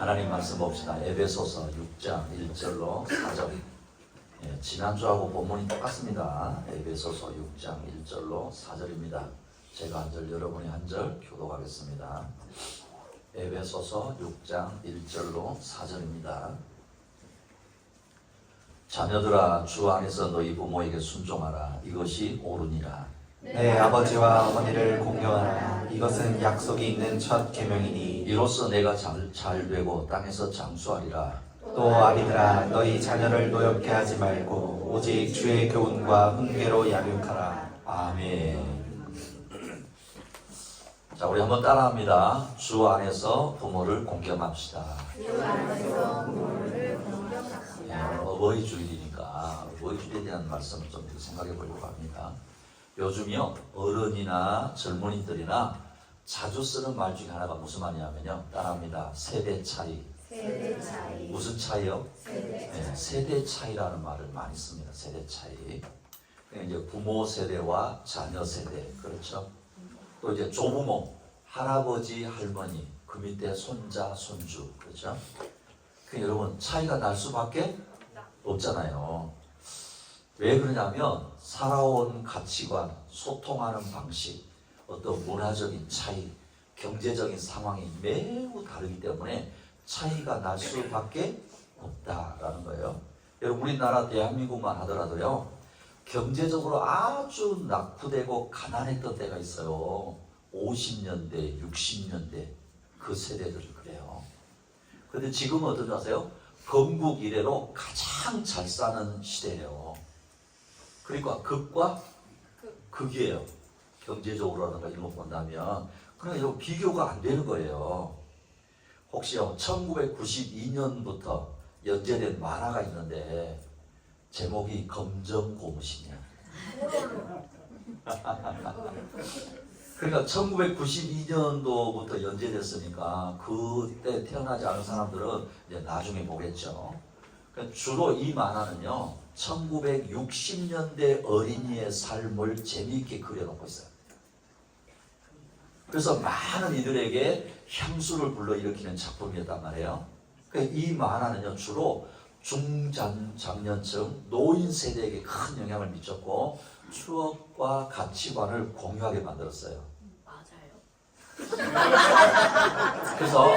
하나님 말씀 봅시다. 에베소서 6장 1절로 4절. 지난주하고 본문이 똑같습니다. 에베소서 6장 1절로 4절입니다. 제가 한 절, 여러분이 한 절 교독하겠습니다. 에베소서 6장 1절로 4절입니다. 자녀들아, 주 안에서 너희 부모에게 순종하라. 이것이 옳으니라. 내 아버지와 어머니를 공경하라. 이것은 약속이 있는 첫 계명이니. 이로써 내가 잘 되고 땅에서 장수하리라. 또 아비들아, 너희 자녀를 노엽게 하지 말고 오직 주의 교훈과 훈계로 양육하라. 아멘. 자, 우리 한번 따라합니다. 주 안에서 부모를 공경합시다. 주 안에서 부모를 공경합시다. 어버이 주일이니까 어버이 주일에 대한 말씀을 좀 생각해 보려고 합니다. 요즘요, 어른이나 젊은이들이나 자주 쓰는 말 중에 하나가 무슨 말이냐면요, 따라합니다. 세대 차이. 세대 차이. 무슨 차이요? 세대 차이. 세대 차이라는 말을 많이 씁니다. 세대 차이. 이제 부모 세대와 자녀 세대, 그렇죠? 또 이제 조부모, 할아버지, 할머니, 그 밑에 손자, 손주, 그렇죠? 여러분, 차이가 날 수밖에 없잖아요. 왜 그러냐면 살아온 가치관, 소통하는 방식, 어떤 문화적인 차이, 경제적인 상황이 매우 다르기 때문에 차이가 날 수밖에 없다라는 거예요. 여러분, 우리나라 대한민국만 하더라도요, 경제적으로 아주 낙후되고 가난했던 때가 있어요. 50년대, 60년대 그 세대들이 그래요. 그런데 지금은 어떤지 아세요? 건국 이래로 가장 잘 사는 시대예요. 그러니까 극과 극이에요. 경제적으로라든가 이런 거 본다면. 그러니까 이거 비교가 안 되는 거예요. 혹시요, 1992년부터 연재된 만화가 있는데 제목이 검정고무신이야. 그러니까 1992년도부터 연재됐으니까 그때 태어나지 않은 사람들은 이제 나중에 보겠죠. 그러니까 주로 이 만화는요, 1960년대 어린이의 삶을 재미있게 그려놓고 있어요. 그래서 많은 이들에게 향수를 불러일으키는 작품이었단 말이에요. 그러니까 이 만화는요, 주로 중장년층 노인 세대에게 큰 영향을 미쳤고 추억과 가치관을 공유하게 만들었어요. 맞아요. 그래서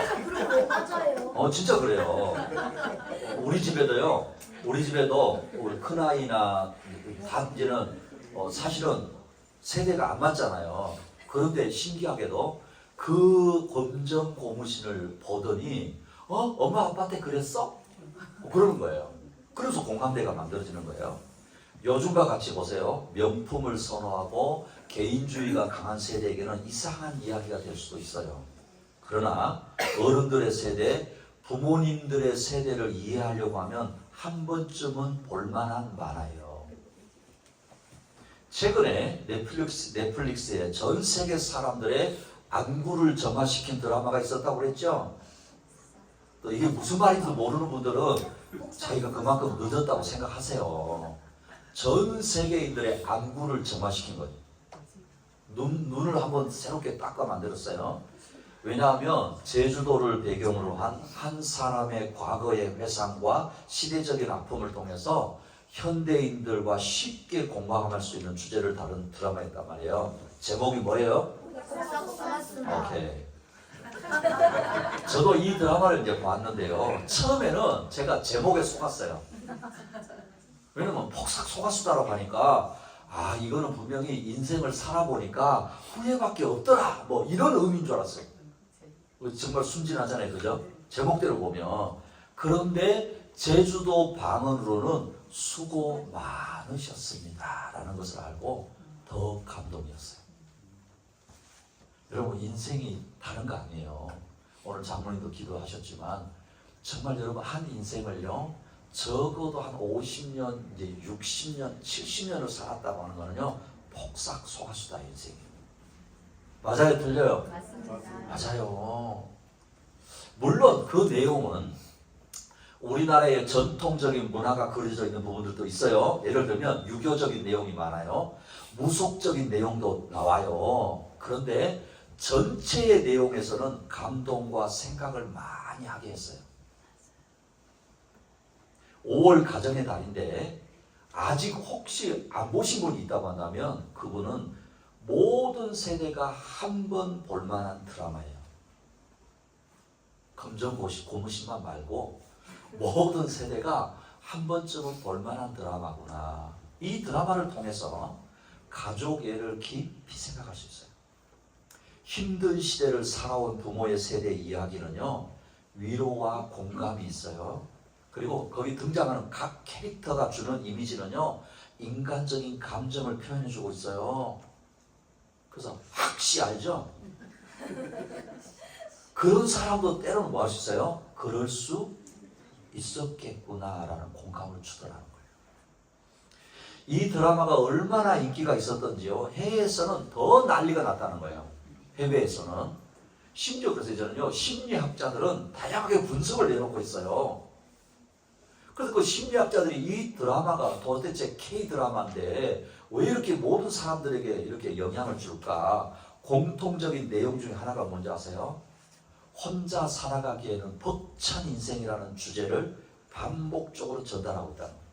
맞아요. 진짜 그래요. 우리 집에도 우리 큰아이나 단지는 사실은 세대가 안 맞잖아요. 그런데 신기하게도 그 검정 고무신을 보더니 엄마 아빠한테 그랬어? 그러는 거예요. 그래서 공감대가 만들어지는 거예요. 요즘과 같이 보세요. 명품을 선호하고 개인주의가 강한 세대에게는 이상한 이야기가 될 수도 있어요. 그러나 어른들의 세대, 부모님들의 세대를 이해하려고 하면 한 번쯤은 볼만한 만화예요. 최근에 넷플릭스에 전 세계 사람들의 안구를 정화시킨 드라마가 있었다고 그랬죠? 또 이게 무슨 말인지 모르는 분들은 자기가 그만큼 늦었다고 생각하세요. 전 세계인들의 안구를 정화시킨 거예요. 눈을 한번 새롭게 닦아 만들었어요. 왜냐하면 제주도를 배경으로 한 사람의 과거의 회상과 시대적인 아픔을 통해서 현대인들과 쉽게 공감할 수 있는 주제를 다룬 드라마였단 말이에요. 제목이 뭐예요? 오케이. 저도 이 드라마를 이제 봤는데요. 처음에는 제가 제목에 속았어요. 왜냐면 폭삭 속았수다라고 하니까 이거는 분명히 인생을 살아보니까 후회밖에 없더라, 뭐 이런 의미인 줄 알았어요. 정말 순진하잖아요, 그죠? 제목대로 보면. 그런데 제주도 방언으로는 수고 많으셨습니다 라는 것을 알고 더 감동이었어요. 여러분, 인생이 다른 거 아니에요. 오늘 장로님도 기도하셨지만 정말 여러분, 한 인생을요, 적어도 한 50년, 이제 60년, 70년을 살았다고 하는 거는요, 폭삭 속았수다 인생이. 맞아요, 틀려요? 맞습니다. 맞아요. 물론 그 내용은 우리나라의 전통적인 문화가 그려져 있는 부분들도 있어요. 예를 들면 유교적인 내용이 많아요. 무속적인 내용도 나와요. 그런데 전체의 내용에서는 감동과 생각을 많이 많이 하게 했어요. 5월 가정의 달인데 아직 혹시 안 보신 분이 있다고 한다면 그분은 모든 세대가 한 번 볼만한 드라마예요. 고무신만 말고 모든 세대가 한 번쯤은 볼만한 드라마구나. 이 드라마를 통해서 가족애를 깊이 생각할 수 있어요. 힘든 시대를 살아온 부모의 세대 이야기는요, 위로와 공감이 있어요. 그리고 거기 등장하는 각 캐릭터가 주는 이미지는요, 인간적인 감정을 표현해주고 있어요. 그래서 확시 알죠? 그런 사람도 때로는 뭐 할 수 있어요? 그럴 수 있었겠구나라는 공감을 주더라는 거예요. 이 드라마가 얼마나 인기가 있었던지요, 해외에서는 더 난리가 났다는 거예요. 해외에서는. 심지어 그래서 저는요, 심리학자들은 다양하게 분석을 내놓고 있어요. 그래서 그 심리학자들이 이 드라마가 도대체 K-드라마인데 왜 이렇게 모든 사람들에게 이렇게 영향을 줄까? 공통적인 내용 중에 하나가 뭔지 아세요? 혼자 살아가기에는 벅찬 인생이라는 주제를 반복적으로 전달하고 있다는 거예요.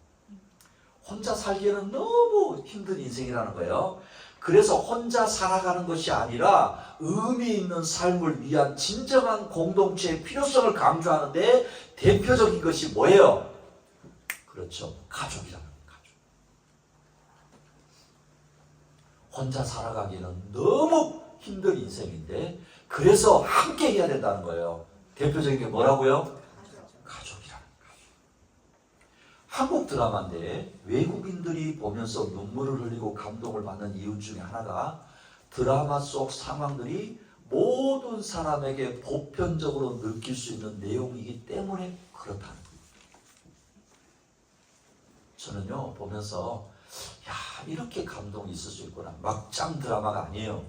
혼자 살기에는 너무 힘든 인생이라는 거예요. 그래서 혼자 살아가는 것이 아니라 의미 있는 삶을 위한 진정한 공동체의 필요성을 강조하는데 대표적인 것이 뭐예요? 그렇죠. 가족이라는 거예요. 가족. 혼자 살아가기는 너무 힘든 인생인데 그래서 함께 해야 된다는 거예요. 대표적인 게 뭐라고요? 가족이라는 거예요. 한국 드라마인데 외국인들이 보면서 눈물을 흘리고 감동을 받는 이유 중에 하나가 드라마 속 상황들이 모든 사람에게 보편적으로 느낄 수 있는 내용이기 때문에 그렇다는 거예요. 저는요, 보면서 야, 이렇게 감동이 있을 수 있구나. 막장 드라마가 아니에요.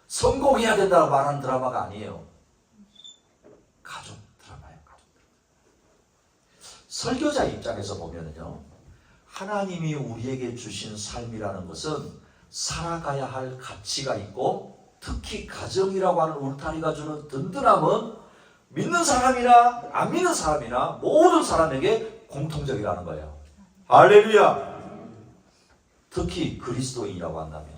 성공해야 된다고 말하는 드라마가 아니에요. 가족 드라마예요. 가족. 설교자 입장에서 보면은요, 하나님이 우리에게 주신 삶이라는 것은 살아가야 할 가치가 있고 특히 가정이라고 하는 울타리가 주는 든든함은 믿는 사람이나 안 믿는 사람이나 모든 사람에게 공통적이라는 거예요. 할렐루야! 특히 그리스도인이라고 한다면,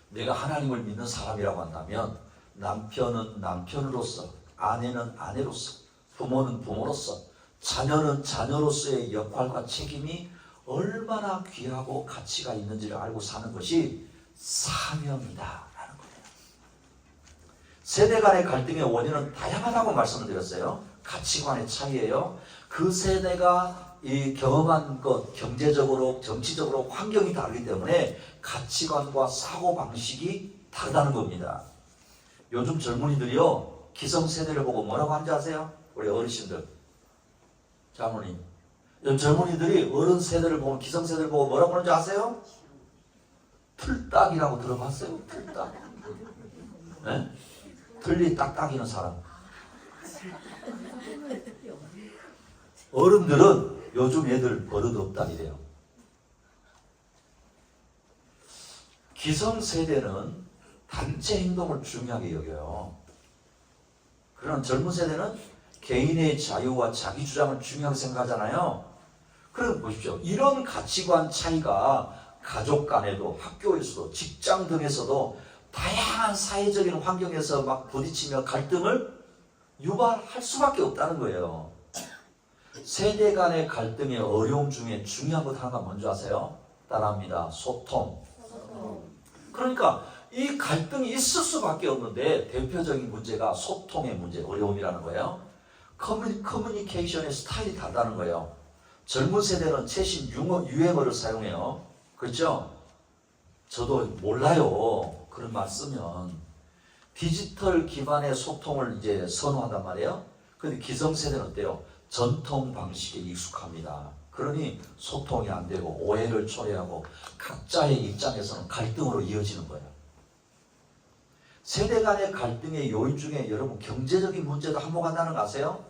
내가 하나님을 믿는 사람이라고 한다면 남편은 남편으로서, 아내는 아내로서, 부모는 부모로서, 자녀는 자녀로서의 역할과 책임이 얼마나 귀하고 가치가 있는지를 알고 사는 것이 사명이다라는 거예요. 세대 간의 갈등의 원인은 다양하다고 말씀을 드렸어요. 가치관의 차이예요. 그 세대가 이 경험한 것, 경제적으로, 정치적으로 환경이 다르기 때문에 가치관과 사고방식이 다르다는 겁니다. 요즘 젊은이들이요, 기성세대를 보고 뭐라고 하는지 아세요? 우리 어르신들, 장모님. 요즘 젊은이들이 어른 세대를 보고, 기성세대를 보고 뭐라고 하는지 아세요? 틀딱이라고 들어봤어요? 틀딱. 네? 틀리 딱딱이는 사람. 어른들은 요즘 애들 버릇 없다 이래요. 기성세대는 단체 행동을 중요하게 여겨요. 그러나 젊은 세대는 개인의 자유와 자기 주장을 중요하게 생각하잖아요. 그럼 보십시오. 이런 가치관 차이가 가족 간에도, 학교에서도, 직장 등에서도 다양한 사회적인 환경에서 막 부딪히며 갈등을 유발할 수밖에 없다는 거예요. 세대 간의 갈등의 어려움 중에 중요한 것 하나가 뭔지 아세요? 따라합니다. 소통. 그러니까 이 갈등이 있을 수밖에 없는데 대표적인 문제가 소통의 문제, 어려움이라는 거예요. 커뮤니케이션의 스타일이 다르다는 거예요. 젊은 세대는 최신 유행어를 사용해요. 그렇죠? 저도 몰라요. 그런 말 쓰면. 디지털 기반의 소통을 이제 선호한단 말이에요. 그런데 기성세대는 어때요? 전통 방식에 익숙합니다. 그러니 소통이 안 되고 오해를 초래하고 각자의 입장에서는 갈등으로 이어지는 거예요. 세대 간의 갈등의 요인 중에 여러분 경제적인 문제도 한몫한다는 거 아세요?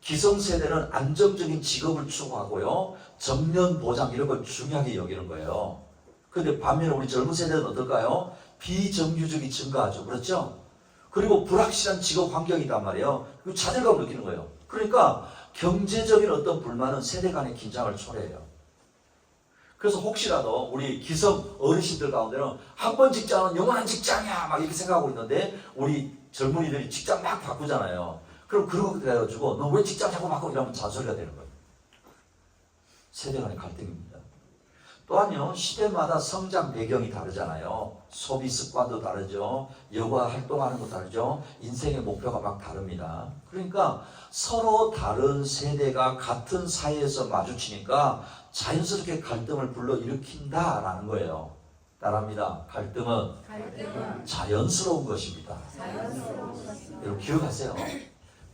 기성세대는 안정적인 직업을 추구하고요. 정년 보장 이런 걸 중요하게 여기는 거예요. 그런데 반면에 우리 젊은 세대는 어떨까요? 비정규직이 증가하죠. 그렇죠? 그리고 불확실한 직업 환경이단 말이에요. 그리고 자존감을 느끼는 거예요. 그러니까 경제적인 어떤 불만은 세대 간의 긴장을 초래해요. 그래서 혹시라도 우리 기성 어르신들 가운데는 한 번 직장은 영원한 직장이야 막 이렇게 생각하고 있는데 우리 젊은이들이 직장 막 바꾸잖아요. 그럼 그러고 그래가지고 너 왜 직장 자꾸 바꿔 이러면 잔소리가 되는 거예요. 세대 간의 갈등입니다. 또한요, 시대마다 성장 배경이 다르잖아요. 소비 습관도 다르죠. 여가 활동하는 것도 다르죠. 인생의 목표가 막 다릅니다. 그러니까 서로 다른 세대가 같은 사회에서 마주치니까 자연스럽게 갈등을 불러일으킨다라는 거예요. 따라합니다. 갈등은 자연스러운 것입니다. 여러분 기억하세요.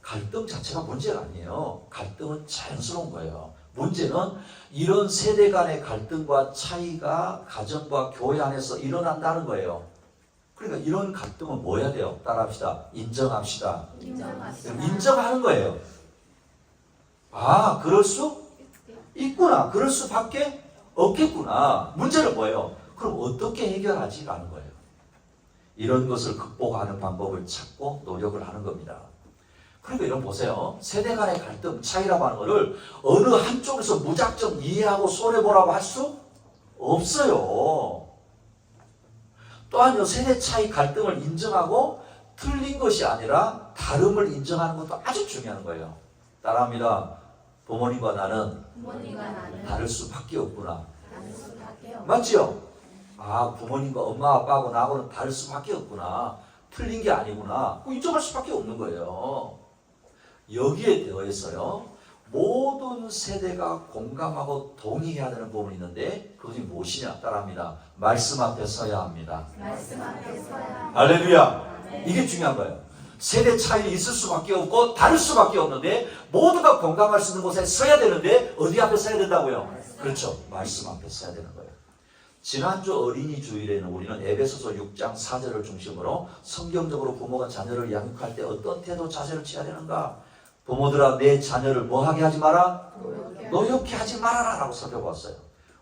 갈등 자체가 문제가 아니에요. 갈등은 자연스러운 거예요. 문제는 이런 세대 간의 갈등과 차이가 가정과 교회 안에서 일어난다는 거예요. 그러니까 이런 갈등은 뭐 해야 돼요? 따라합시다. 인정합시다. 인정하는 거예요. 아, 그럴 수 있구나. 그럴 수밖에 없겠구나. 문제는 뭐예요? 그럼 어떻게 해결하지? 라는 거예요. 이런 것을 극복하는 방법을 찾고 노력을 하는 겁니다. 그러니까 여러분 보세요. 세대 간의 갈등, 차이라고 하는 것을 어느 한쪽에서 무작정 이해하고 손해보라고 할 수 없어요. 또한요, 세대 차이 갈등을 인정하고 틀린 것이 아니라 다름을 인정하는 것도 아주 중요한 거예요. 따라합니다. 부모님과 나는 다를 수밖에 없구나. 맞지요? 아, 부모님과 엄마 아빠하고 나하고는 다를 수밖에 없구나. 틀린 게 아니구나. 인정할 수밖에 없는 거예요. 여기에 대해서요, 모든 세대가 공감하고 동의해야 되는 부분이 있는데 그것이 무엇이냐? 따라합니다. 말씀 앞에 서야 합니다. 할렐루야. 이게 중요한 거예요. 세대 차이 있을 수밖에 없고 다를 수밖에 없는데 모두가 공감할 수 있는 곳에 서야 되는데 어디 앞에 서야 된다고요? 그렇죠. 말씀 앞에 서야 되는 거예요. 지난주 어린이 주일에는 우리는 에베소서 6장 4절을 중심으로 성경적으로 부모가 자녀를 양육할 때 어떤 태도 자세를 취해야 되는가? 부모들아 내 자녀를 뭐하게 하지 마라? 노엽게 하지 말아라 라고 살펴봤어요.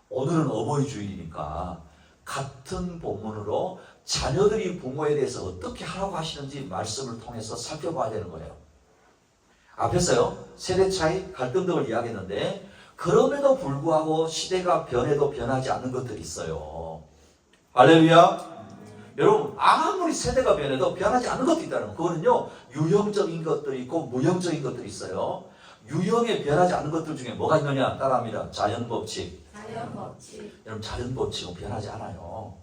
오늘은 어버이 주일이니까 같은 본문으로 자녀들이 부모에 대해서 어떻게 하라고 하시는지 말씀을 통해서 살펴봐야 되는 거예요. 앞에서요, 세대 차이, 갈등 등을 이야기했는데 그럼에도 불구하고 시대가 변해도 변하지 않는 것들이 있어요. 할렐루야. 여러분, 아무리 세대가 변해도 변하지 않는 것도 있다는 거. 그거는요, 유형적인 것들이 있고 무형적인 것들이 있어요. 유형에 변하지 않는 것들 중에 뭐가 있느냐? 따라합니다. 자연법칙. 여러분, 자연법칙은 변하지 않아요.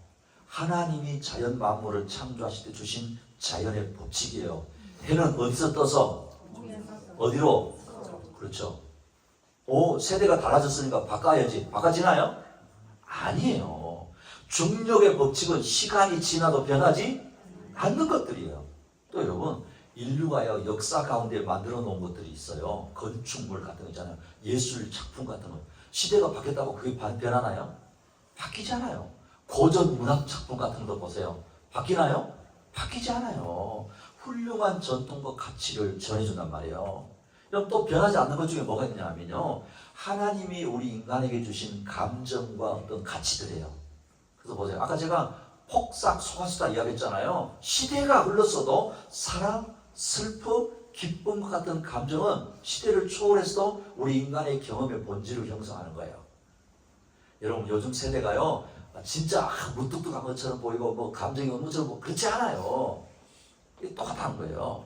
하나님이 자연 만물을 창조하실 때 주신 자연의 법칙이에요. 해는 어디서 떠서? 어디로? 그렇죠. 오, 세대가 달라졌으니까 바꿔야지. 바꿔지나요? 아니에요. 중력의 법칙은 시간이 지나도 변하지 않는 것들이에요. 또 여러분, 인류가요, 역사 가운데 만들어 놓은 것들이 있어요. 건축물 같은 거 있잖아요. 예술 작품 같은 거. 시대가 바뀌었다고 그게 변하나요? 바뀌지 않아요. 고전 문학 작품 같은 거 보세요. 바뀌나요? 바뀌지 않아요. 훌륭한 전통과 가치를 전해준단 말이에요. 그럼 또 변하지 않는 것 중에 뭐가 있냐면요, 하나님이 우리 인간에게 주신 감정과 어떤 가치들이에요. 그래서 보세요. 아까 제가 폭삭 속았수다 이야기했잖아요. 시대가 흘렀어도 사랑, 슬픔, 기쁨과 같은 감정은 시대를 초월해서도 우리 인간의 경험의 본질을 형성하는 거예요. 여러분, 요즘 세대가요, 진짜 무뚝뚝한 것처럼 보이고 뭐 감정이 없는 것처럼 보이고 그렇지 않아요. 이게 똑같은 거예요.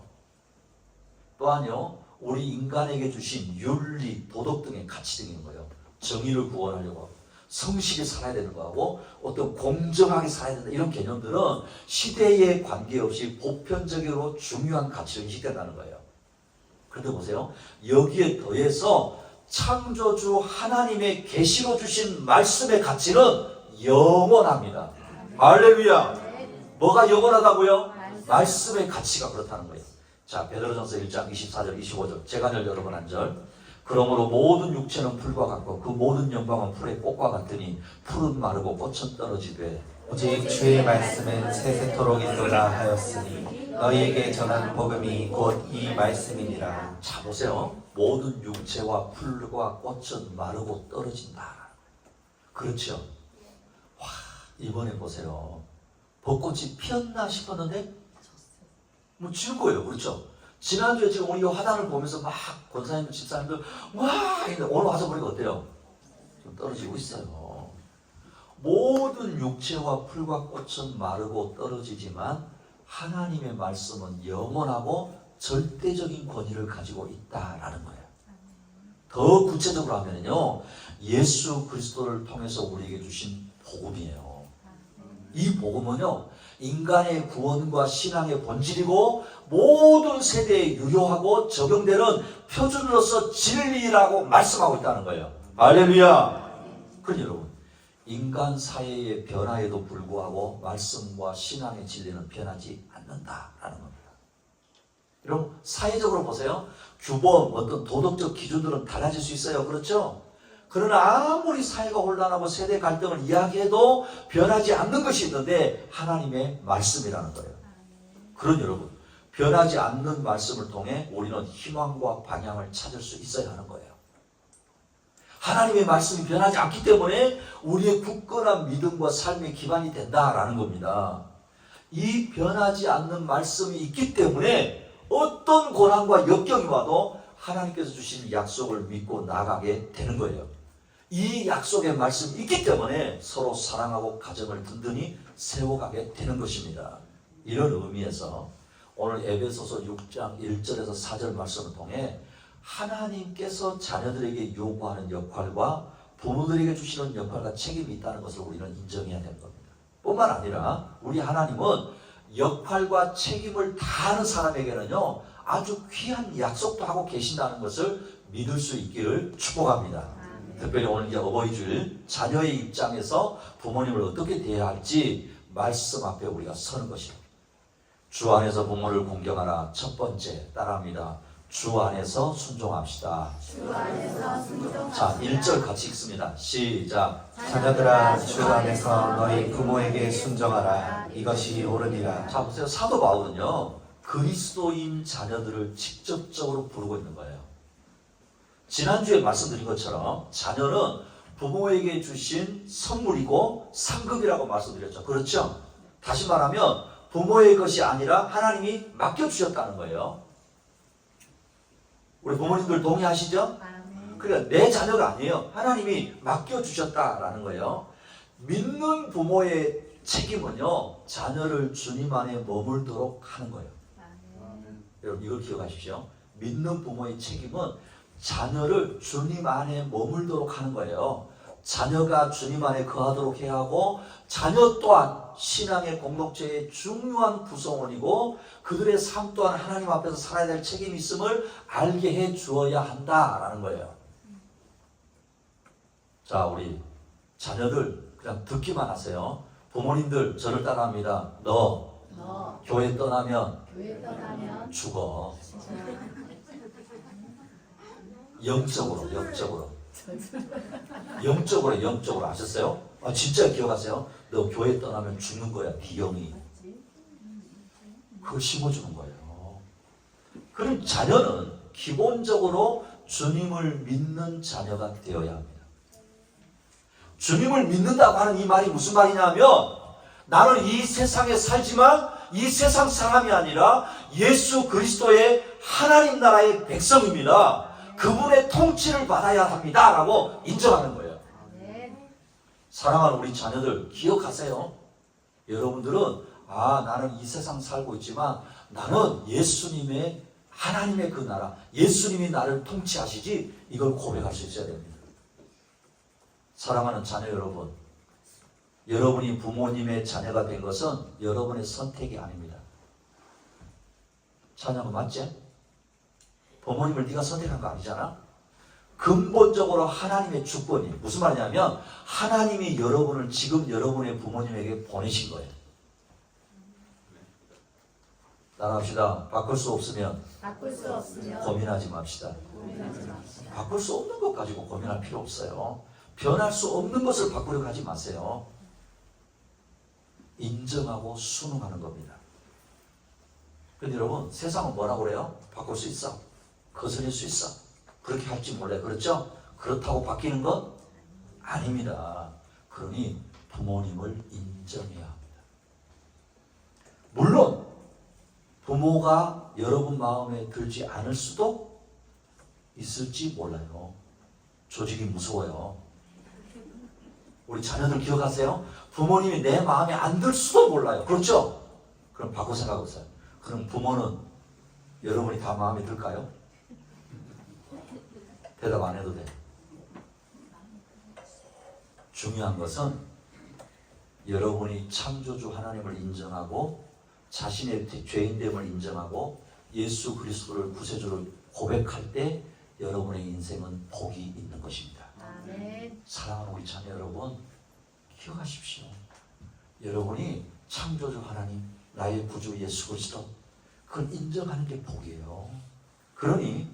또한요, 우리 인간에게 주신 윤리, 도덕 등의 가치 등이 있는 거예요. 정의를 구원하려고 하고 성실히 살아야 되는 거하고 어떤 공정하게 살아야 된다, 이런 개념들은 시대에 관계없이 보편적으로 중요한 가치로 인식된다는 거예요. 그런데 보세요, 여기에 더해서 창조주 하나님의 계시로 주신 말씀의 가치는 영원합니다. 할렐루야. 뭐가 영원하다고요? 말씀의 가치가 그렇다는 거예요. 자, 베드로전서 1장 24절 25절 제가 늘 여러 번 한 절. 그러므로 모든 육체는 풀과 같고 그 모든 영광은 풀의 꽃과 같으니 풀은 마르고 꽃은 떨어지되 오직 주의 말씀은 세세토록 있도다 하였으니 너희에게 전한 복음이 곧 이 말씀이니라. 자, 보세요. 모든 육체와 풀과 꽃은 마르고 떨어진다. 그렇죠? 와, 이번에 보세요. 벚꽃이 피었나 싶었는데 뭐 지는 거예요. 그렇죠? 지난주에 지금 우리 이 화단을 보면서 막 권사님들, 집사님들 와 이랬는데 오늘 와서 보니까 어때요? 좀 떨어지고 있어요. 모든 육체와 풀과 꽃은 마르고 떨어지지만 하나님의 말씀은 영원하고 절대적인 권위를 가지고 있다라는 거예요. 더 구체적으로 하면요, 예수 그리스도를 통해서 우리에게 주신 복음이에요. 이 복음은요, 인간의 구원과 신앙의 본질이고 모든 세대에 유효하고 적용되는 표준으로서 진리라고 말씀하고 있다는 거예요. 할렐루야. 그러니 여러분, 인간 사회의 변화에도 불구하고 말씀과 신앙의 진리는 변하지 않는다라는 겁니다. 여러분, 사회적으로 보세요. 규범, 어떤 도덕적 기준들은 달라질 수 있어요. 그렇죠? 그러나 아무리 사회가 혼란하고 세대 갈등을 이야기해도 변하지 않는 것이 있는데 하나님의 말씀이라는 거예요. 그런 여러분, 변하지 않는 말씀을 통해 우리는 희망과 방향을 찾을 수 있어야 하는 거예요. 하나님의 말씀이 변하지 않기 때문에 우리의 굳건한 믿음과 삶의 기반이 된다라는 겁니다. 이 변하지 않는 말씀이 있기 때문에 어떤 고난과 역경이 와도 하나님께서 주신 약속을 믿고 나가게 되는 거예요. 이 약속의 말씀이 있기 때문에 서로 사랑하고 가정을 든든히 세워가게 되는 것입니다. 이런 의미에서 오늘 에베소서 6장 1절에서 4절 말씀을 통해 하나님께서 자녀들에게 요구하는 역할과 부모들에게 주시는 역할과 책임이 있다는 것을 우리는 인정해야 되는 겁니다. 뿐만 아니라 우리 하나님은 역할과 책임을 다하는 사람에게는요, 아주 귀한 약속도 하고 계신다는 것을 믿을 수 있기를 축복합니다. 특별히 오늘 이제 어버이주일, 자녀의 입장에서 부모님을 어떻게 대해야 할지 말씀 앞에 우리가 서는 것입니다. 주 안에서 부모를 공경하라. 첫 번째 따라합니다. 주 안에서 순종합시다. 주 안에서 순종합시다. 자, 1절 같이 읽습니다. 시작. 자녀들아, 주 안에서 너희 부모에게 순종하라. 이것이 옳으니라. 자, 보세요. 사도 바울은요, 그리스도인 자녀들을 직접적으로 부르고 있는 거예요. 지난주에 말씀드린 것처럼 자녀는 부모에게 주신 선물이고 상급이라고 말씀드렸죠. 그렇죠? 다시 말하면 부모의 것이 아니라 하나님이 맡겨주셨다는 거예요. 우리 부모님들 동의하시죠? 그러니까 내 자녀가 아니에요. 하나님이 맡겨주셨다라는 거예요. 믿는 부모의 책임은요, 자녀를 주님 안에 머물도록 하는 거예요. 여러분, 이걸 기억하십시오. 믿는 부모의 책임은 자녀를 주님 안에 머물도록 하는 거예요. 자녀가 주님 안에 거하도록 해야 하고, 자녀 또한 신앙의 공동체의 중요한 구성원이고 그들의 삶 또한 하나님 앞에서 살아야 될 책임이 있음을 알게 해 주어야 한다라는 거예요. 자, 우리 자녀들 그냥 듣기만 하세요. 부모님들 저를 따라합니다. 너 교회 떠나면 죽어. 영적으로 아셨어요? 아, 진짜 기억하세요? 너 교회 떠나면 죽는 거야, 비영이. 그걸 심어주는 거예요. 그럼 자녀는 기본적으로 주님을 믿는 자녀가 되어야 합니다. 주님을 믿는다고 하는 이 말이 무슨 말이냐면, 나는 이 세상에 살지만 이 세상 사람이 아니라 예수 그리스도의 하나님 나라의 백성입니다. 그분의 통치를 받아야 합니다 라고 인정하는 거예요. 사랑하는 우리 자녀들 기억하세요. 여러분들은 나는 이 세상 살고 있지만 나는 예수님의 하나님의 그 나라, 예수님이 나를 통치하시지, 이걸 고백할 수 있어야 됩니다. 사랑하는 자녀 여러분, 여러분이 부모님의 자녀가 된 것은 여러분의 선택이 아닙니다. 자녀가 맞지? 부모님을 네가 선택한 거 아니잖아. 근본적으로 하나님의 주권이, 무슨 말이냐면 하나님이 여러분을 지금 여러분의 부모님에게 보내신 거예요. 따라합시다. 바꿀 수 없으면 고민하지 맙시다. 바꿀 수 없는 것 가지고 고민할 필요 없어요. 변할 수 없는 것을 바꾸려고 하지 마세요. 인정하고 순응하는 겁니다. 근데 여러분, 세상은 뭐라고 그래요? 바꿀 수 있어. 거스릴 수 있어. 그렇게 할지 몰라요. 그렇죠? 그렇다고 바뀌는 건 아닙니다. 그러니 부모님을 인정해야 합니다. 물론 부모가 여러분 마음에 들지 않을 수도 있을지 몰라요. 조직이 무서워요. 우리 자녀들 기억하세요? 부모님이 내 마음에 안 들 수도 몰라요. 그렇죠? 그럼 바꿔 생각해보세요. 그럼 부모는 여러분이 다 마음에 들까요? 대답 안 해도 돼. 중요한 것은 여러분이 창조주 하나님을 인정하고 자신의 죄인됨을 인정하고 예수 그리스도를 구세주로 고백할 때 여러분의 인생은 복이 있는 것입니다. 아멘. 사랑하는 우리 자녀 여러분, 기억하십시오. 여러분이 창조주 하나님, 나의 구주 예수 그리스도, 그걸 인정하는 게 복이에요. 그러니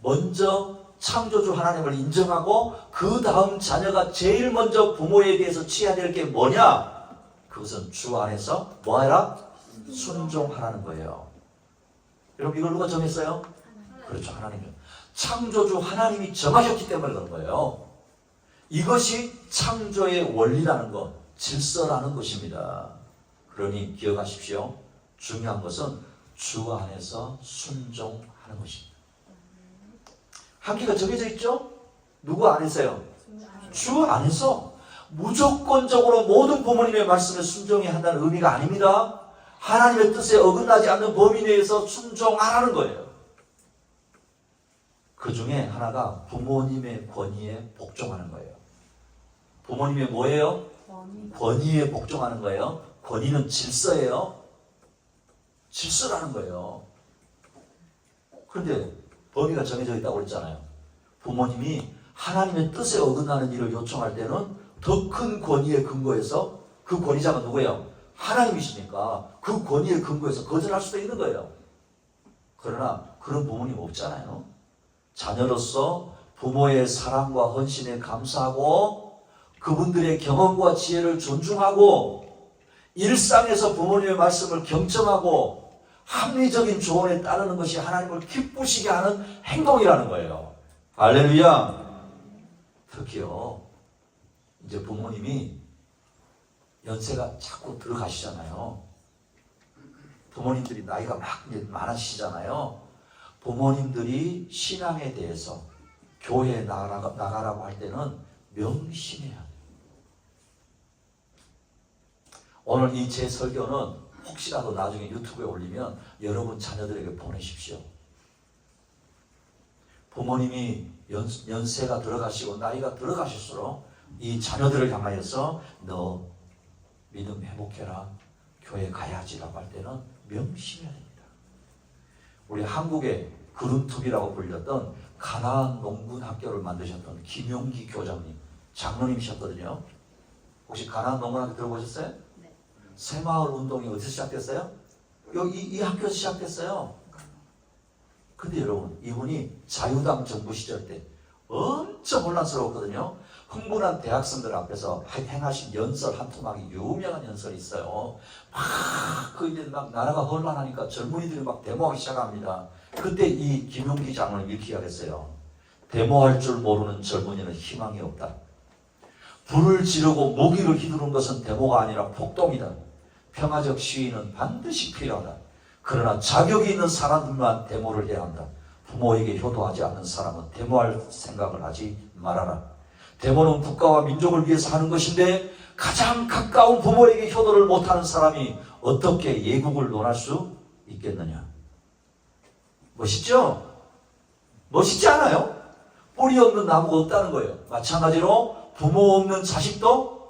먼저 창조주 하나님을 인정하고 그 다음 자녀가 제일 먼저 부모에 대해서 취해야 될 게 뭐냐? 그것은 주 안에서 뭐하라? 순종하라는 거예요. 여러분 이걸 누가 정했어요? 그렇죠, 하나님이요. 창조주 하나님이 정하셨기 때문에 그런 거예요. 이것이 창조의 원리라는 것, 질서라는 것입니다. 그러니 기억하십시오. 중요한 것은 주 안에서 순종하는 것입니다. 한계가 정해져 있죠? 누구 안에서요? 주 안에서. 무조건적으로 모든 부모님의 말씀에 순종해야 한다는 의미가 아닙니다. 하나님의 뜻에 어긋나지 않는 범위 내에서 순종하라는 거예요. 그 중에 하나가 부모님의 권위에 복종하는 거예요. 부모님의 뭐예요? 권위에 복종하는 거예요. 권위는 질서예요. 질서라는 거예요. 그런데 범위가 정해져 있다고 그랬잖아요. 부모님이 하나님의 뜻에 어긋나는 일을 요청할 때는 더 큰 권위에 근거해서, 그 권위자가 누구예요? 하나님이시니까 그 권위에 근거해서 거절할 수도 있는 거예요. 그러나 그런 부모님 없잖아요. 자녀로서 부모의 사랑과 헌신에 감사하고 그분들의 경험과 지혜를 존중하고 일상에서 부모님의 말씀을 경청하고 합리적인 조언에 따르는 것이 하나님을 기쁘시게 하는 행동이라는 거예요. 할렐루야. 특히요, 이제 부모님이 연세가 자꾸 들어가시잖아요. 부모님들이 나이가 막 이제 많아지시잖아요. 부모님들이 신앙에 대해서 교회에 나가라고 할 때는 명심해야 돼요. 오늘 이 제 설교는 혹시라도 나중에 유튜브에 올리면 여러분 자녀들에게 보내십시오. 부모님이 연세가 들어가시고 나이가 들어가실수록 이 자녀들을 향하여서 너 믿음 회복해라, 교회 가야지라고 할 때는 명심해야 됩니다. 우리 한국의 그룬투비라고 불렸던 가나안 농군 학교를 만드셨던 김용기 교장님, 장로님이셨거든요. 혹시 가나안 농군 학교 들어보셨어요? 네. 새마을 운동이 어디서 시작됐어요? 여기 이 학교에서 시작됐어요. 근데 여러분, 이분이 자유당 정부 시절 때 엄청 혼란스러웠거든요. 흥분한 대학생들 앞에서 행하신 연설 한 토막이 유명한 연설이 있어요. 이제 막 나라가 혼란하니까 젊은이들이 막 데모하기 시작합니다. 그때 이 김용기 장로는 이렇게 이야기했어요. 데모할 줄 모르는 젊은이는 희망이 없다. 불을 지르고 무기를 휘두른 것은 데모가 아니라 폭동이다. 평화적 시위는 반드시 필요하다. 그러나 자격이 있는 사람들만 데모를 해야 한다. 부모에게 효도하지 않는 사람은 데모할 생각을 하지 말아라. 데모는 국가와 민족을 위해서 하는 것인데 가장 가까운 부모에게 효도를 못하는 사람이 어떻게 예국을 논할 수 있겠느냐. 멋있죠? 멋있지 않아요? 뿌리 없는 나무가 없다는 거예요. 마찬가지로 부모 없는 자식도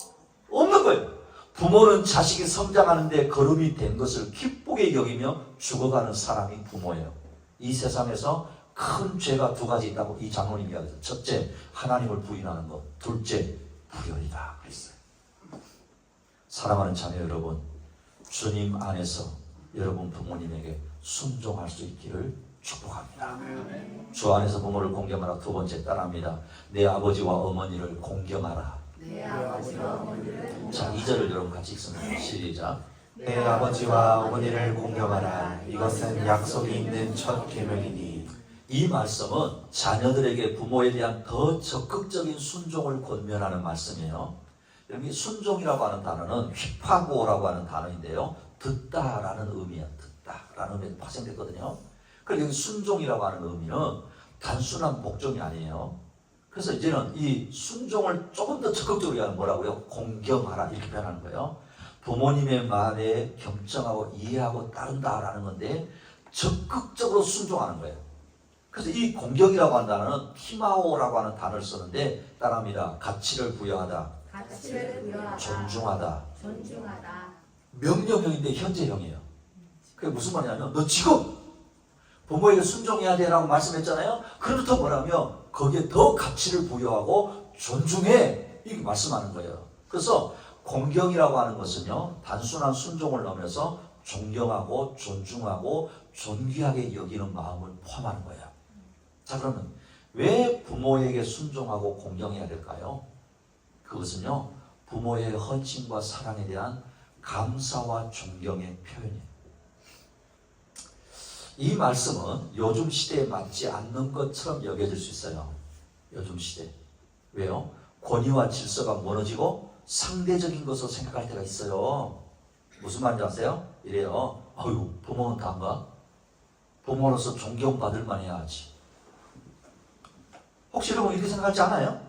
없는 거예요. 부모는 자식이 성장하는데 거름이 된 것을 기쁘게 여기며 죽어가는 사람이 부모예요. 이 세상에서 큰 죄가 두 가지 있다고 이 장로님이 이야기했어요. 첫째, 하나님을 부인하는 것. 둘째, 불효이다 그랬어요. 사랑하는 자녀 여러분, 주님 안에서 여러분 부모님에게 순종할 수 있기를 축복합니다. 주 안에서 부모를 공경하라. 두 번째 따라합니다. 내 아버지와 어머니를 공경하라. 내 아버지와 어머니를 자, 2절을 여러분 같이 읽습니다. 시작. 내 아버지와 어머니를 공경하라. 이것은 약속이 있는 첫 계명이니. 이 말씀은 자녀들에게 부모에 대한 더 적극적인 순종을 권면하는 말씀이에요. 여기 순종이라고 하는 단어는 휘파고라고 하는 단어인데요. 듣다라는 의미야. 듣다. 하겠다라는 의미가 파생됐거든요. 그래서 여기 순종이라고 하는 의미는 단순한 복종이 아니에요. 그래서 이제는 이 순종을 조금 더 적극적으로 하는 뭐라고요? 공경하라 이렇게 표현하는 거예요. 부모님의 말에 경청하고 이해하고 따른다라는 건데 적극적으로 순종하는 거예요. 그래서 이 공경이라고 하는 단어는 티마오라고 하는 단어를 쓰는데 따라합니다. 가치를 부여하다, 가치를 부여하다, 존중하다, 존중하다. 명령형인데 현재형이에요. 그게 무슨 말이냐면 너 지금 부모에게 순종해야 돼라고 말씀했잖아요. 그렇다고 뭐라면 거기에 더 가치를 부여하고 존중해 이렇게 말씀하는 거예요. 그래서 공경이라고 하는 것은요 단순한 순종을 넘어서 존경하고 존중하고 존귀하게 여기는 마음을 포함하는 거예요. 자, 그러면 왜 부모에게 순종하고 공경해야 될까요? 그것은요 부모의 헌신과 사랑에 대한 감사와 존경의 표현이에요. 이 말씀은 요즘 시대에 맞지 않는 것처럼 여겨질 수 있어요. 요즘 시대. 왜요? 권위와 질서가 무너지고 상대적인 것으로 생각할 때가 있어요. 무슨 말인지 아세요? 이래요. 아유, 부모는 다인가? 부모로서 존경받을 만해야지. 혹시 여러분 이렇게 생각하지 않아요?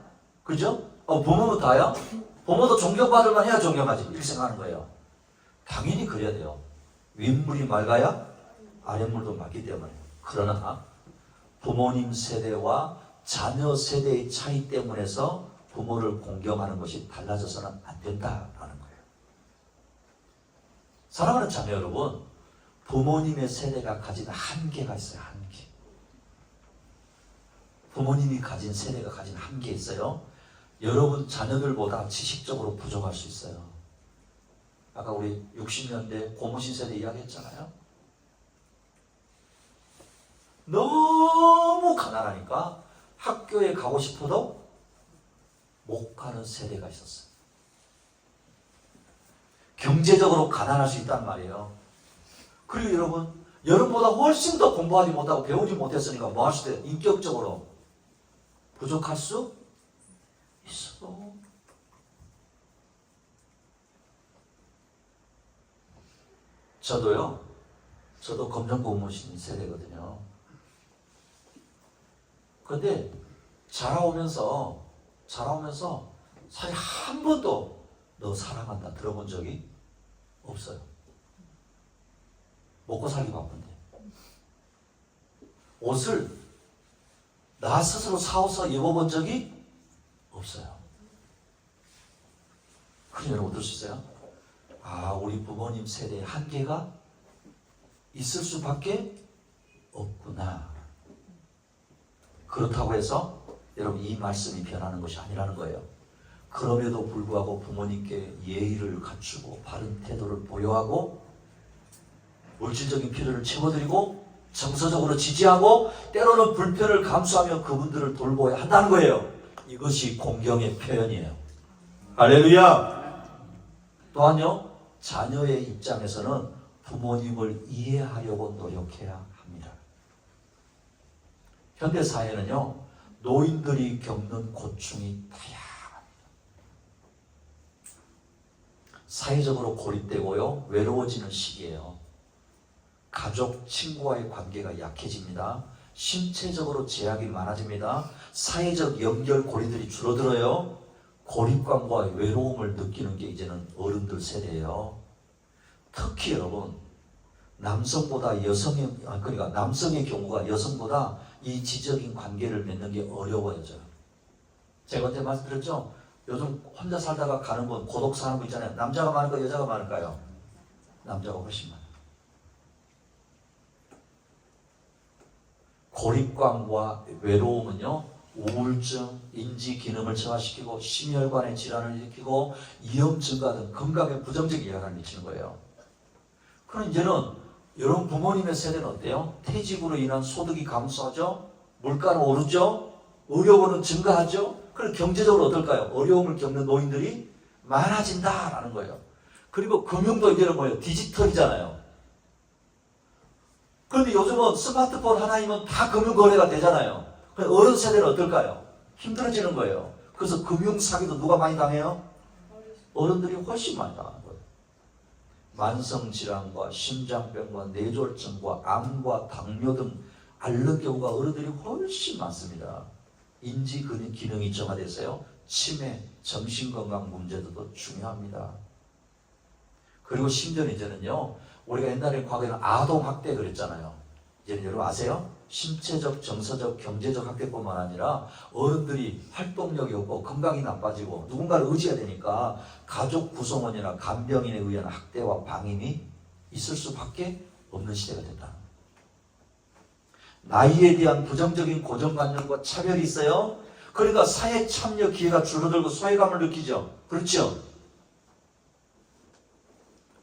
그죠? 부모는 다야? 부모도 존경받을 만해야 존경하지. 이렇게 생각하는 거예요. 당연히 그래야 돼요. 윗물이 맑아야 아랫물도 맑기 때문에. 그러나 부모님 세대와 자녀 세대의 차이 때문에서 부모를 공경하는 것이 달라져서는 안 된다라는 거예요. 사랑하는 자녀 여러분, 부모님의 세대가 가진 한계가 있어요. 한계. 부모님이 가진 세대가 가진 한계 있어요. 여러분 자녀들보다 지식적으로 부족할 수 있어요. 아까 우리 60년대 고무신 세대 이야기했잖아요. 너무 가난하니까 학교에 가고 싶어도 못 가는 세대가 있었어요. 경제적으로 가난할 수 있단 말이에요. 그리고 여러분보다 훨씬 더 공부하지 못하고 배우지 못했으니까 뭐 할 수 있어요? 인격적으로 부족할 수 있어. 저도 검정 고무신 세대거든요. 그런데 자라오면서 사실 한 번도 너 사랑한다 들어본 적이 없어요. 먹고 살기 바쁜데 옷을 나 스스로 사서 입어본 적이 없어요. 그럼 여러분 어떨 수 있어요? 우리 부모님 세대의 한계가 있을 수밖에 없구나. 그렇다고 해서 여러분 이 말씀이 변하는 것이 아니라는 거예요. 그럼에도 불구하고 부모님께 예의를 갖추고 바른 태도를 보여하고 물질적인 필요를 채워드리고 정서적으로 지지하고 때로는 불편을 감수하며 그분들을 돌보아야 한다는 거예요. 이것이 공경의 표현이에요. 할렐루야. 또한요 자녀의 입장에서는 부모님을 이해하려고 노력해야 합니다. 현대사회는요 노인들이 겪는 고충이 다양합니다. 사회적으로 고립되고요 외로워지는 시기예요. 가족, 친구와의 관계가 약해집니다. 신체적으로 제약이 많아집니다. 사회적 연결 고리들이 줄어들어요. 고립감과 외로움을 느끼는 게 이제는 어른들 세대예요. 특히 여러분 남성의 경우가 여성보다 이 지적인 관계를 맺는 게 어려워져요. 제가 언제 말씀드렸죠? 요즘 혼자 살다가 가는 분, 고독 사는 분 있잖아요. 남자가 많을까요? 여자가 많을까요? 남자가 훨씬 많아요. 고립감과 외로움은요 우울증, 인지 기능을 저하시키고 심혈관의 질환을 일으키고 위험 증가 등 건강에 부정적인 영향을 미치는 거예요. 그럼 이제는 여러분 부모님의 세대는 어때요? 퇴직으로 인한 소득이 감소하죠? 물가는 오르죠? 의료비는 증가하죠? 그럼 경제적으로 어떨까요? 어려움을 겪는 노인들이 많아진다라는 거예요. 그리고 금융도 이제는 뭐예요? 디지털이잖아요. 그런데 요즘은 스마트폰 하나이면 다 금융거래가 되잖아요. 어른 세대는 어떨까요? 힘들어지는 거예요. 그래서 금융사기도 누가 많이 당해요? 어른들이 훨씬 많이 당하는 거예요. 만성질환과 심장병과 뇌졸중과 암과 당뇨 등 앓는 경우가 어른들이 훨씬 많습니다. 인지 기능이 저하돼서요. 치매, 정신건강 문제도 중요합니다. 그리고 심지어 이제는요. 우리가 옛날에 과거에는 아동학대 그랬잖아요. 이제는 여러분 아세요? 신체적, 정서적, 경제적 학대뿐만 아니라 어른들이 활동력이 없고 건강이 나빠지고 누군가를 의지해야 되니까 가족 구성원이나 간병인에 의한 학대와 방임이 있을 수밖에 없는 시대가 됐다. 나이에 대한 부정적인 고정관념과 차별이 있어요. 그러니까 사회 참여 기회가 줄어들고 소외감을 느끼죠. 그렇죠?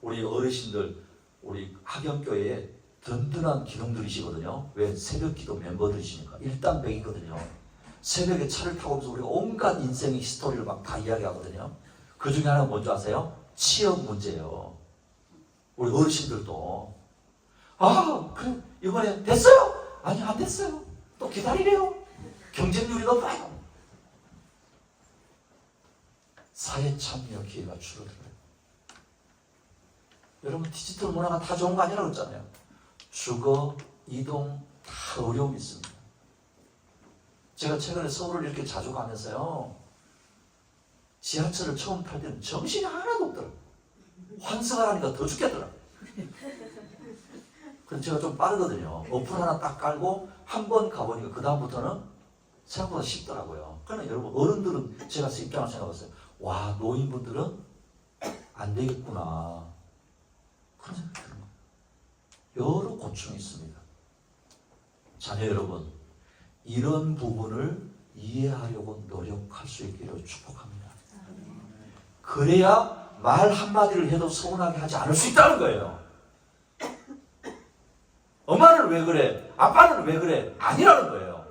우리 어르신들, 우리 학연교회에 든든한 기둥들이시거든요. 왜? 새벽기도 멤버들이시니까. 일당백이거든요. 새벽에 차를 타고 오면서 우리가 온갖 인생의 히스토리를 막 다 이야기하거든요. 그 중에 하나가 뭔지 아세요? 취업 문제예요. 우리 어르신들도 그래 이번에 됐어요? 아니 안 됐어요. 또 기다리래요. 경쟁률이 높아요. 사회 참여 기회가 줄어들어요. 여러분 디지털 문화가 다 좋은 거 아니라고 했잖아요. 주거, 이동 다 어려움이 있습니다. 제가 최근에 서울을 이렇게 자주 가면서요. 지하철을 처음 탈 때는 정신이 하나도 없더라. 환승을 하니까 더 죽겠더라. 그래서 제가 좀 빠르거든요. 어플 하나 딱 깔고 한 번 가보니까 그 다음부터는 생각보다 쉽더라고요. 그러나 여러분 어른들은 제가 입장을 생각했어요. 와 노인분들은 안 되겠구나. 그런 생각이 들어요. 여러 고충이 있습니다. 자녀 여러분, 이런 부분을 이해하려고 노력할 수 있기를 축복합니다. 그래야 말 한마디를 해도 서운하게 하지 않을 수 있다는 거예요. 엄마는 왜 그래? 아빠는 왜 그래? 아니라는 거예요.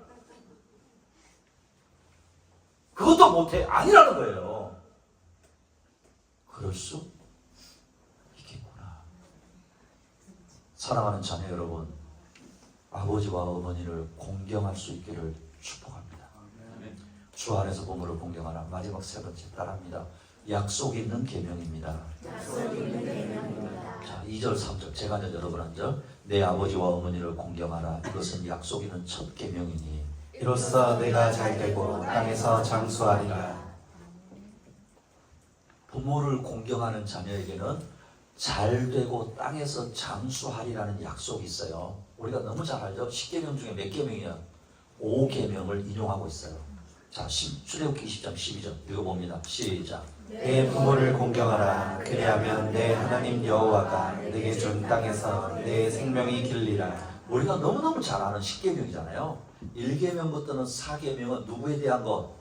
그것도 못해? 아니라는 거예요. 그럴 수 사랑하는 자녀 여러분, 아버지와 어머니를 공경할 수 있기를 축복합니다. 주 안에서 부모를 공경하라. 마지막 세 번째 따라합니다. 약속 있는 계명입니다. 자, 2절 3절 제가 이제 여러분 한절 내 아버지와 어머니를 공경하라. 이것은 약속 있는 첫 계명이니 이로써 내가 잘되고 땅에서 장수하리라. 부모를 공경하는 자녀에게는 잘되고 땅에서 장수하리라는 약속이 있어요. 우리가 너무 잘 알죠? 10계명 중에 몇 계명이야? 5계명을 인용하고 있어요. 자, 출애굽기 20장 12절 읽어봅니다. 시작. 내 부모를 공경하라. 그리하면 내 하나님 여호와가 내게 준 땅에서 내 생명이 길리라. 우리가 너무너무 잘 아는 10계명이잖아요. 1계명부터는 4계명은 누구에 대한 것?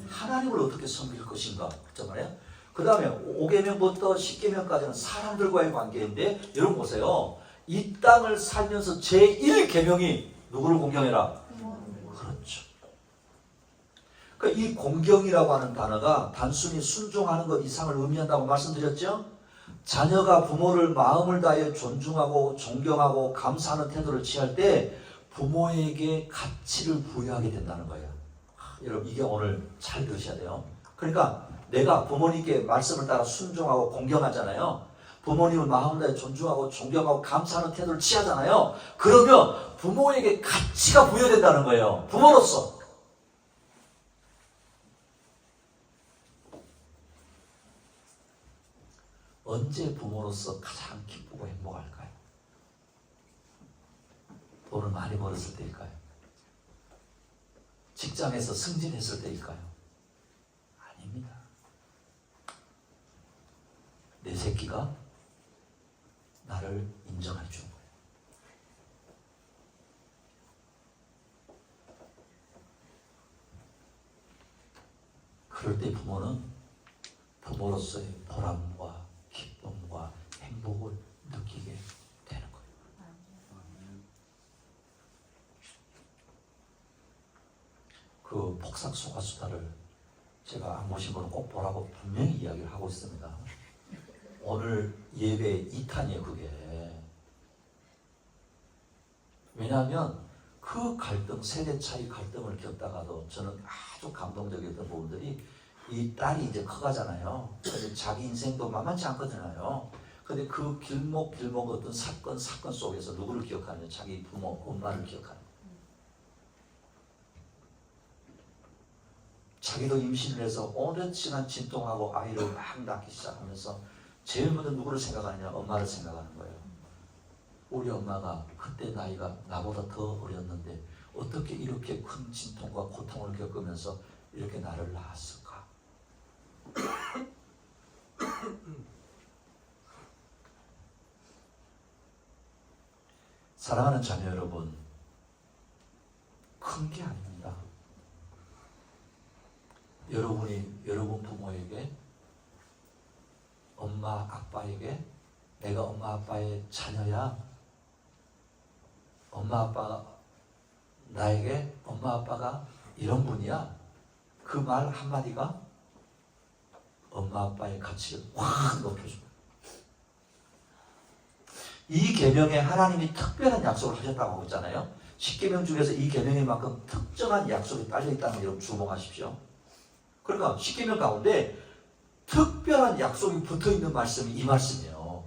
하나님을 어떻게 섬길 것인가? 그렇단 말이에요. 그 다음에 5계명부터 10계명까지는 사람들과의 관계인데 여러분 보세요. 이 땅을 살면서 제1계명이 누구를 공경해라? 그렇죠. 그러니까 이 공경이라고 하는 단어가 단순히 순종하는 것 이상을 의미한다고 말씀드렸죠? 자녀가 부모를 마음을 다해 존중하고 존경하고 감사하는 태도를 취할 때 부모에게 가치를 부여하게 된다는 거예요. 여러분 이게 오늘 잘 들으셔야 돼요. 그러니까 내가 부모님께 말씀을 따라 순종하고 공경하잖아요. 부모님을 마음 다해 존중하고 존경하고 감사하는 태도를 취하잖아요. 그러면 부모에게 가치가 부여된다는 거예요. 부모로서. 언제 부모로서 가장 기쁘고 행복할까요? 돈을 많이 벌었을 때일까요? 직장에서 승진했을 때일까요? 아닙니다. 내 새끼가 나를 인정해 주는 거예요. 그럴 때 부모는 부모로서의 보람과 기쁨과 행복을 느끼게 되는 거예요. 그 폭삭 소가수다를 제가 안 보신 분은 꼭 보라고 분명히 이야기를 하고 있습니다. 오늘 예배 2탄이에요, 그게. 왜냐하면 그 갈등, 세대 차이 갈등을 겪다가도 저는 아주 감동적이었던 부분들이 이 딸이 이제 커가잖아요. 그래서 자기 인생도 만만치 않거든요. 근데 그 길목 어떤 사건 속에서 누구를 기억하느냐? 자기 부모, 엄마를 기억하는 거예요. 자기도 임신을 해서 오랜 시간 진통하고 아이를 막 낳기 시작하면서 제일 먼저 누구를 생각하느냐? 엄마를 생각하는 거예요. 우리 엄마가 그때 나이가 나보다 더 어렸는데 어떻게 이렇게 큰 진통과 고통을 겪으면서 이렇게 나를 낳았을까? 사랑하는 자녀 여러분, 큰 게 아닙니다. 여러분 부모에게, 엄마 아빠에게 내가 엄마 아빠의 자녀야, 엄마 아빠가 나에게 엄마 아빠가 이런 분이야, 그 말 한마디가 엄마 아빠의 가치를 확 높여줍니다. 이 계명에 하나님이 특별한 약속을 하셨다고 하고 있잖아요. 10계명 중에서 이 계명에만큼 특정한 약속이 딸려있다는 걸 여러분 주목하십시오. 그러니까 10계명 가운데 특별한 약속이 붙어있는 말씀이 이 말씀이에요.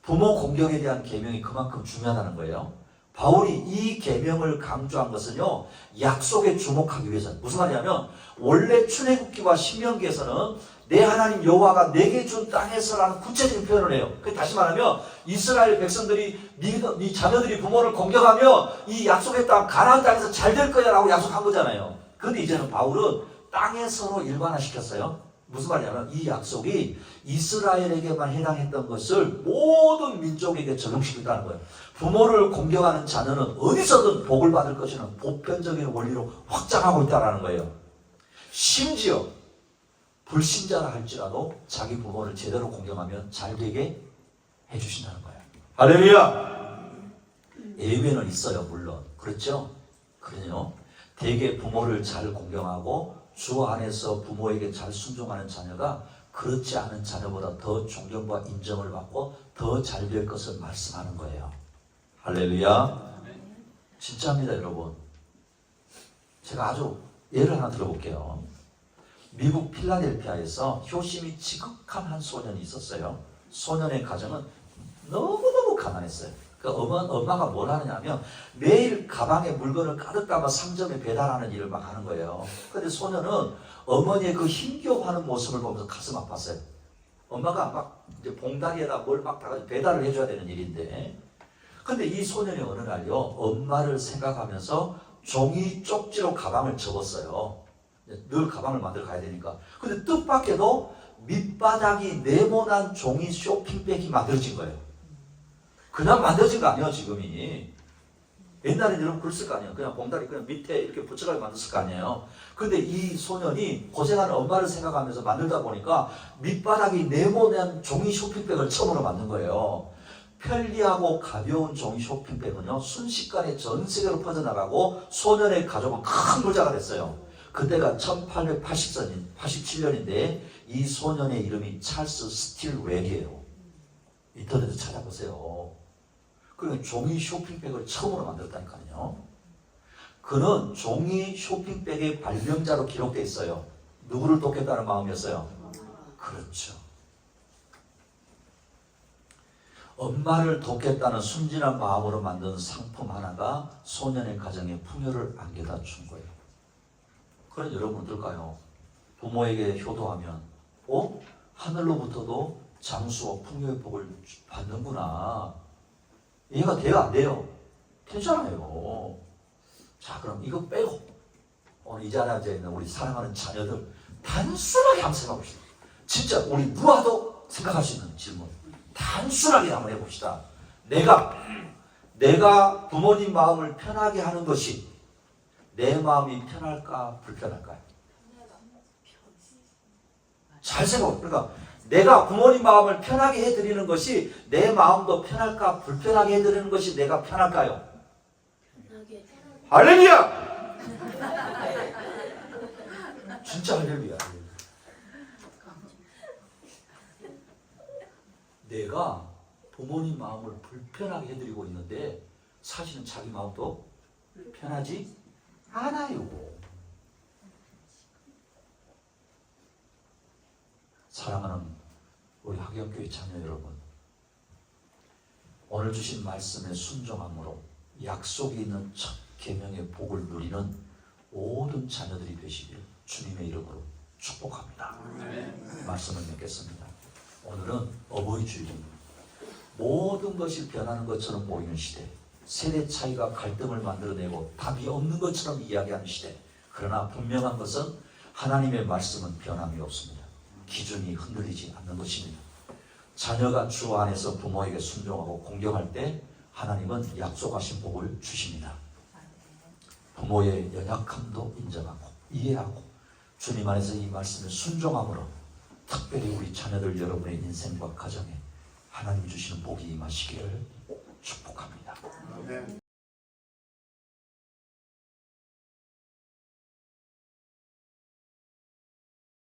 부모 공경에 대한 계명이 그만큼 중요하다는 거예요. 바울이 이 계명을 강조한 것은요, 약속에 주목하기 위해서는, 무슨 말이냐면 원래 출애굽기와 신명기에서는 내 하나님 여호와가 내게 준 땅에서라는 구체적인 표현을 해요. 다시 말하면 이스라엘 백성들이 네 자녀들이 부모를 공경하며 이 약속의 땅 가나안 땅에서 잘 될 거야 라고 약속한 거잖아요. 그런데 이제는 바울은 땅에서로 일반화시켰어요. 무슨 말이냐면 이 약속이 이스라엘에게만 해당했던 것을 모든 민족에게 적용시키겠다는 거예요. 부모를 공경하는 자녀는 어디서든 복을 받을 것이라는 보편적인 원리로 확장하고 있다는 거예요. 심지어 불신자라 할지라도 자기 부모를 제대로 공경하면 잘 되게 해주신다는 거예요. 할렐루야! 예외는 있어요, 물론. 그렇죠? 그러네요. 대개 부모를 잘 공경하고 주 안에서 부모에게 잘 순종하는 자녀가 그렇지 않은 자녀보다 더 존경과 인정을 받고 더 잘 될 것을 말씀하는 거예요. 할렐루야! 진짜입니다, 여러분. 제가 아주 예를 하나 들어볼게요. 미국 필라델피아에서 효심이 지극한 한 소년이 있었어요. 소년의 가정은 너무너무 가난했어요. 그 엄마가 뭘 하느냐면 매일 가방에 물건을 가득 담아 상점에 배달하는 일을 막 하는 거예요. 그런데 소년은 어머니의 그 힘겨워하는 모습을 보면서 가슴 아팠어요. 엄마가 막 이제 봉다리에다 뭘 막 배달을 해줘야 되는 일인데, 근데 이 소년이 어느 날요, 엄마를 생각하면서 종이 쪽지로 가방을 접었어요. 늘 가방을 만들어 가야 되니까. 근데 뜻밖에도 밑바닥이 네모난 종이 쇼핑백이 만들어진 거예요. 그냥 만들어진 거 아니에요, 지금이. 옛날에는 여러분 그랬을 거 아니에요. 그냥 봉다리 그냥 밑에 이렇게 붙여가지고 만들었을 거 아니에요. 근데 이 소년이 고생하는 엄마를 생각하면서 만들다 보니까 밑바닥이 네모난 종이 쇼핑백을 처음으로 만든 거예요. 편리하고 가벼운 종이 쇼핑백은요, 순식간에 전 세계로 퍼져나가고 소년의 가족은 큰 부자가 됐어요. 그때가 1887년인데 이 소년의 이름이 찰스 스틸웰이에요. 인터넷에 찾아보세요. 그리고 종이 쇼핑백을 처음으로 만들었다니까요. 그는 종이 쇼핑백의 발명자로 기록되어 있어요. 누구를 돕겠다는 마음이었어요? 그렇죠. 엄마를 돕겠다는 순진한 마음으로 만든 상품 하나가 소년의 가정에 풍요를 안겨다 준 거예요. 그런 여러분 어떨까요? 부모에게 효도하면 하늘로부터도 장수와 풍요의 복을 받는구나. 이해가 돼요, 안 돼요? 되잖아요. 자, 그럼 이거 빼고 오늘 이 자리에 앉아 있는 우리 사랑하는 자녀들 단순하게 한번 생각해 봅시다. 진짜 우리 누구와도 생각할 수 있는 질문 단순하게 한번 해봅시다. 내가 부모님 마음을 편하게 하는 것이 내 마음이 편할까 불편할까요? 잘 생각해. 그러니까 내가 부모님 마음을 편하게 해드리는 것이 내 마음도 편할까 불편하게 해드리는 것이 내가 편할까요? 할렐루야! 진짜 할렐루야. 내가 부모님 마음을 불편하게 해드리고 있는데 사실은 자기 마음도 편하지 않아요. 사랑하는 우리 학영교회 자녀 여러분, 오늘 주신 말씀에 순종함으로 약속이 있는 첫 계명의 복을 누리는 모든 자녀들이 되시길 주님의 이름으로 축복합니다. 말씀을 맺겠습니다. 오늘은 어버이 주일입니다. 모든 것이 변하는 것처럼 보이는 시대, 세대 차이가 갈등을 만들어내고 답이 없는 것처럼 이야기하는 시대. 그러나 분명한 것은 하나님의 말씀은 변함이 없습니다. 기준이 흔들리지 않는 것입니다. 자녀가 주 안에서 부모에게 순종하고 공경할 때 하나님은 약속하신 복을 주십니다. 부모의 연약함도 인정하고 이해하고 주님 안에서 이 말씀에 순종함으로 특별히 우리 자녀들 여러분의 인생과 가정에 하나님 주시는 복이 임하시기를 축복합니다.